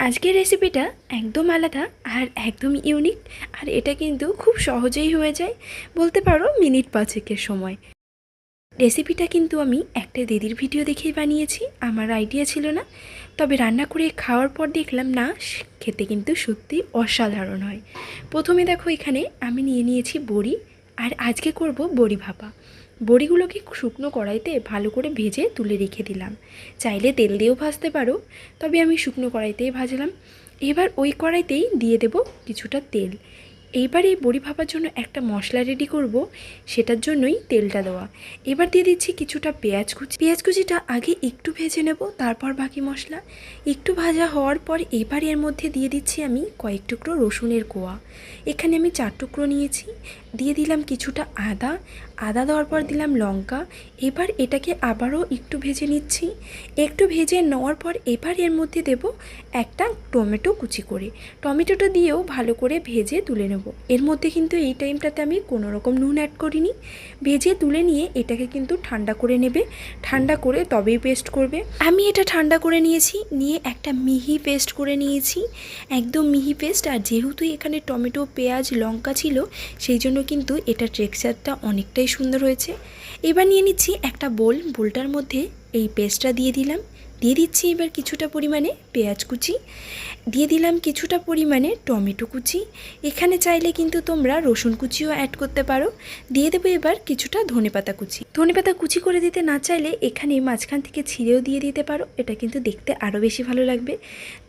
আজকের রেসিপিটা একদম আলাদা আর একদম ইউনিক। আর এটা কিন্তু খুব সহজেই হয়ে যায়, বলতে পারো মিনিট পাঁচেকের সময়। রেসিপিটা কিন্তু আমি একটা দিদির ভিডিও দেখেই বানিয়েছি, আমার আইডিয়া ছিল না। তবে রান্না করে খাওয়ার পর দেখলাম না, খেতে কিন্তু সত্যি অসাধারণ হয়। প্রথমে দেখো এখানে আমি নিয়ে নিয়েছি বড়ি, আর আজকে করব বড়ি ভাপা। বড়িগুলোকে শুকনো কড়াইতে ভালো করে ভেজে তুলে রেখে দিলাম। চাইলে তেল দিয়েও ভাজতে পারো, তবে আমি শুকনো কড়াইতেই ভাজলাম। এবার ওই কড়াইতেই দিয়ে দেব কিছুটা তেল। এইবার এই বড়ি ভাপার জন্য একটা মশলা রেডি করব, সেটার জন্যই তেলটা দেওয়া। এবার দিয়ে দিচ্ছি কিছুটা পেঁয়াজ কুচি। পেঁয়াজ কুচিটা আগে একটু ভেজে নেব, তারপর বাকি মশলা। একটু ভাজা হওয়ার পর এবার এর মধ্যে দিয়ে দিচ্ছি আমি কয়েক টুকরো রসুনের কোয়া। এখানে আমি 4 টুকরো নিয়েছি। দিয়ে দিলাম কিছুটা আদা। আদা দেওয়ার পর দিলাম লঙ্কা। এবার এটাকে আবারও একটু ভেজে নিচ্ছি। একটু ভেজে নেওয়ার পর এবার এর মধ্যে দেব একটা টমেটো কুচি করে। টমেটোটা দিয়েও ভালো করে ভেজে তুলে নেব। এর মধ্যে কিন্তু এই টাইমটাতে আমি কোনো রকম নুন অ্যাড করিনি। ভেজে তুলে নিয়ে এটাকে কিন্তু ঠান্ডা করে নেবে। ঠান্ডা করে তবেই পেস্ট করবে। আমি এটা ঠান্ডা করে নিয়েছি, নিয়ে একটা মিহি পেস্ট করে নিয়েছি, একদম মিহি পেস্ট। আর যেহেতু এখানে টমেটো, পেঁয়াজ, লঙ্কা ছিল, সেই জন্য কিন্তু এটার টেক্সচারটা অনেকটাই সুন্দর হয়েছে। এবার নিয়ে নিচ্ছি একটা বোলটার মধ্যে এই পেস্টটা দিয়ে দিলাম। দিয়ে দিচ্ছি এবার কিছুটা পরিমাণে পেঁয়াজ কুচি, দিয়ে দিলাম কিছুটা পরিমাণে টমেটো কুচি। এখানে চাইলে কিন্তু তোমরা রসুন কুচিও অ্যাড করতে পারো। দিয়ে দেবো এবার কিছুটা ধনেপাতা কুচি। ধনেপাতা কুচি করে দিতে না চাইলে এখানে মাঝখান থেকে ছিঁড়েও দিয়ে দিতে পারো, এটা কিন্তু দেখতে আরও বেশি ভালো লাগবে।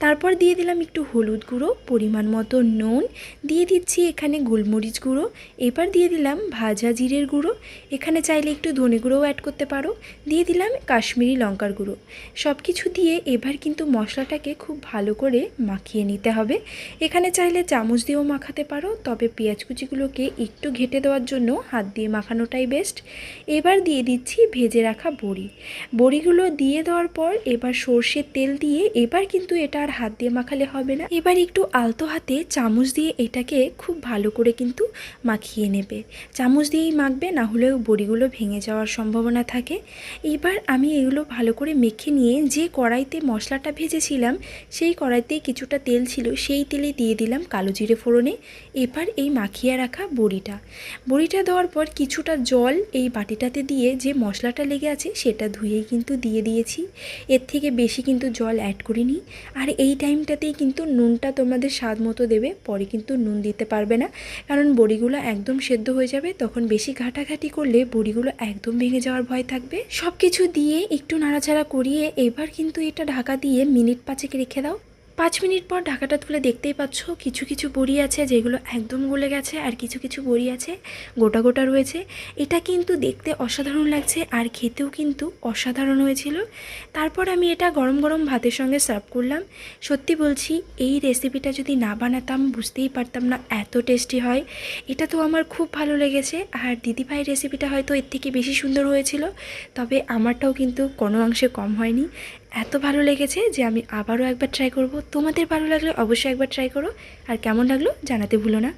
তারপর দিয়ে দিলাম একটু হলুদ গুঁড়ো, পরিমাণ মতো নুন, দিয়ে দিচ্ছি এখানে গোলমরিচ গুঁড়ো। এবার দিয়ে দিলাম ভাজা জিরের গুঁড়ো। এখানে চাইলে একটু ধনে গুঁড়োও অ্যাড করতে পারো। দিয়ে দিলাম কাশ্মীরি লঙ্কার গুঁড়ো। সব কিছু দিয়ে এবার কিন্তু মশলাটাকে খুব ভালো করে মাখিয়ে নিতে হবে। এখানে চাইলে চামচ দিয়েও মাখাতে পারো, তবে পেঁয়াজ কুচিগুলোকে একটু ঘেঁটে দেওয়ার জন্য হাত দিয়ে মাখানোটাই বেস্ট। এবার দিয়ে দিচ্ছি ভেজে রাখা বড়িগুলো দিয়ে দেওয়ার পর এবার সর্ষের তেল দিয়ে এবার কিন্তু এটা আর হাত দিয়ে মাখালে হবে না। এবার একটু আলতো হাতে চামচ দিয়ে এটাকে খুব ভালো করে কিন্তু মাখিয়ে নেবে। চামচ দিয়েই মাখবে, না হলেও বড়িগুলো ভেঙে যাওয়ার সম্ভাবনা থাকে। এবার আমি এগুলো ভালো করে মেখে নিয়ে যে কড়াইতে মশলাটা ভেজেছিলাম, সেই কড়াইতে কিছুটা তেল ছিল, সেই তেলে দিয়ে দিলাম কালো জিরে ফোড়নে। এবার এই মাখিয়ে রাখা বড়িটা দেওয়ার পর কিছুটা জল এই বাটিটাতে দিয়ে যে মশলাটা লেগে আছে সেটা ধুয়েই কিন্তু দিয়ে দিয়েছি। এর থেকে বেশি কিন্তু জল অ্যাড করিনি। আর এই টাইমটাতেই কিন্তু নুনটা তোমাদের স্বাদ মতো দেবে, পরে কিন্তু নুন দিতে পারবে না, কারণ বড়িগুলো একদম সেদ্ধ হয়ে যাবে। তখন বেশি ঘাটাঘাটি করলে বড়িগুলো একদম ভেঙে যাওয়ার ভয় থাকবে। সব কিছু দিয়ে একটু নাড়াচাড়া করিয়ে এবার কিন্তু এটা ঢাকা দিয়ে মিনিট 5 রেখে দাও। 5 মিনিট পর ঢাকাটা তুলে দেখতেই পাচ্ছ কিছু কিছু বড়ি আছে যেগুলো একদম গলে গেছে, আর কিছু কিছু বড়ি আছে গোটা গোটা রয়েছে। এটা কিন্তু দেখতে অসাধারণ লাগছে আর খেতেও কিন্তু অসাধারণ হয়েছিল। তারপর আমি এটা গরম গরম ভাতের সঙ্গে সার্ভ করলাম। সত্যি বলছি, এই রেসিপিটা যদি না বানাতাম বুঝতেই পারতাম না এত টেস্টি হয়। এটা তো আমার খুব ভালো লেগেছে। আর দিদিভাইয়ের রেসিপিটা হয়তো এর থেকে বেশি সুন্দর হয়েছিল, তবে আমারটাও কিন্তু কোনো অংশে কম হয়নি। এত ভালো লেগেছে যে আমি আবারও একবার ট্রাই করব। তোমাদের ভালো লাগলে অবশ্যই একবার ট্রাই করো, আর কেমন লাগলো জানাতে ভুলো না।